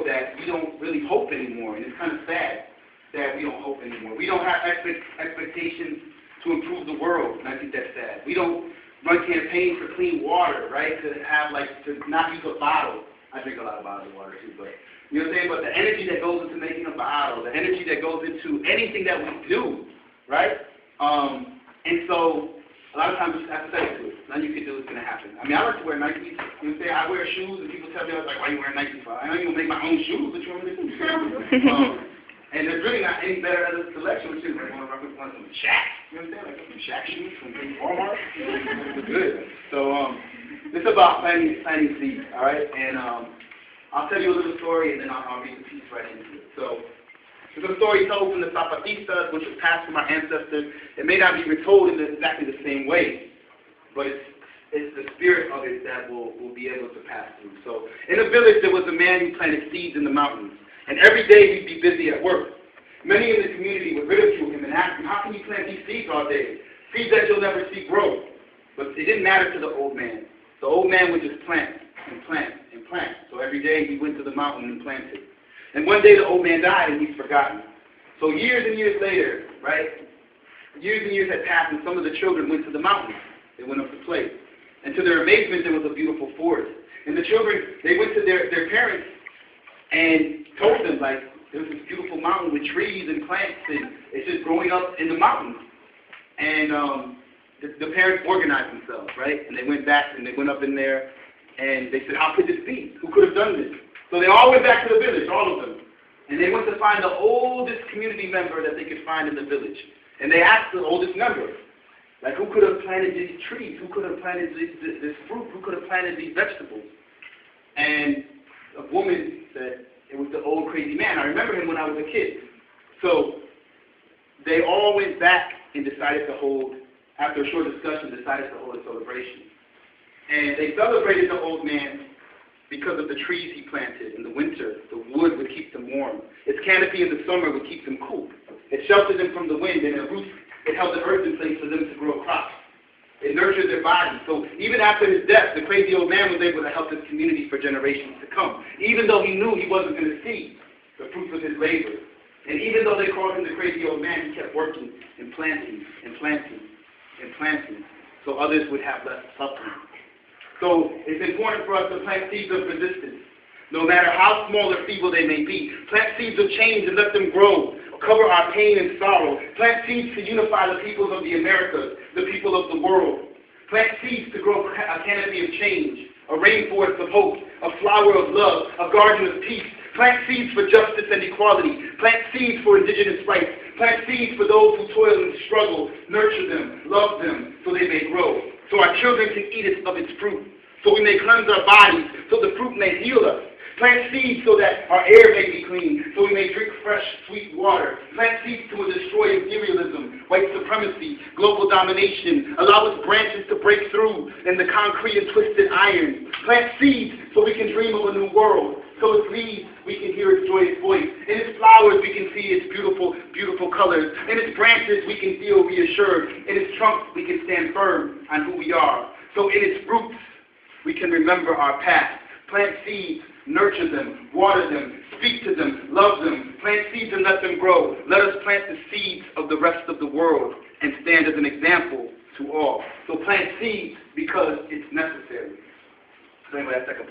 that we don't really hope anymore, and it's kind of sad that we don't hope anymore. We don't have expectations to improve the world, and I think that's sad. We don't run campaigns for clean water, right, to not use a bottle. I drink a lot of bottled water too, but you know what I'm saying? But the energy that goes into making a bottle, the energy that goes into anything that we do, right? And so a lot of times we have to say to it. Nothing you can do is going to happen. I mean, I like to wear Nikes. You know what I'm saying? I wear shoes, and people tell me, I was like, why are you wearing Nikes for? I don't even make my own shoes. What you want me to do? And there's really not any better other selection, which is like, want some Shaq. You know what I'm saying? Like some Shaq shoes from Walmart. It's good. So it's about planting seeds, all right? And I'll tell you a little story, and then I'll read the piece right into it. So there's a story told from the Zapatistas, which was passed from our ancestors. It may not be retold in exactly the same way, but it's the spirit of it that will be able to pass through. So in a village, there was a man who planted seeds in the mountains, and every day he'd be busy at work. Many in the community would ridicule him and ask him, how can you plant these seeds all day? Seeds that you'll never see grow. But it didn't matter to the old man. The old man would just plant and plant and plant. So every day he went to the mountain and planted. And one day the old man died and he's forgotten. So years and years later, right, years and years had passed and some of the children went to the mountains. They went up to play. And to their amazement, there was a beautiful forest. And the children, they went to their parents and told them, like, there was this beautiful mountain with trees and plants, and it's just growing up in the mountains. And the parents organized themselves, right? And they went back and they went up in there, and they said, how could this be? Who could have done this? So they all went back to the village, all of them. And they went to find the oldest community member that they could find in the village. And they asked the oldest member, like, who could have planted these trees? Who could have planted this fruit? Who could have planted these vegetables? And a woman said, it was the old crazy man. I remember him when I was a kid. So they all went back and decided to hold, after a short discussion, decided to hold a celebration. And they celebrated the old man because of the trees he planted. In the winter, the wood would keep them warm. Its canopy in the summer would keep them cool. It sheltered them from the wind, and the roots, it held the earth in place for them to grow crops. It nurtured their bodies. So even after his death, the crazy old man was able to help his community for generations to come, even though he knew he wasn't going to see the fruits of his labor. And even though they called him the crazy old man, he kept working and planting and planting and planting so others would have less suffering. So it's important for us to plant seeds of resistance. No matter how small or feeble they may be, plant seeds of change and let them grow. Cover our pain and sorrow. Plant seeds to unify the peoples of the Americas, the people of the world. Plant seeds to grow a canopy of change, a rainforest of hope, a flower of love, a garden of peace. Plant seeds for justice and equality. Plant seeds for indigenous rights. Plant seeds for those who toil and struggle. Nurture them, love them, so they may grow. So our children can eat of its fruit. So we may cleanse our bodies, so the fruit may heal us. Plant seeds so that our air may be clean, so we may drink fresh, sweet water. Plant seeds to destroy imperialism, white supremacy, global domination. Allow its branches to break through in the concrete and twisted iron. Plant seeds so we can dream of a new world. So its leaves, we can hear its joyous voice. In its flowers, we can see its beautiful, beautiful colors. In its branches, we can feel reassured. In its trunk, we can stand firm on who we are. So in its roots, we can remember our past. Plant seeds, nurture them, water them, speak to them, love them. Plant seeds and let them grow. Let us plant the seeds of the rest of the world and stand as an example to all. So plant seeds because it's necessary. So anyway, that's like a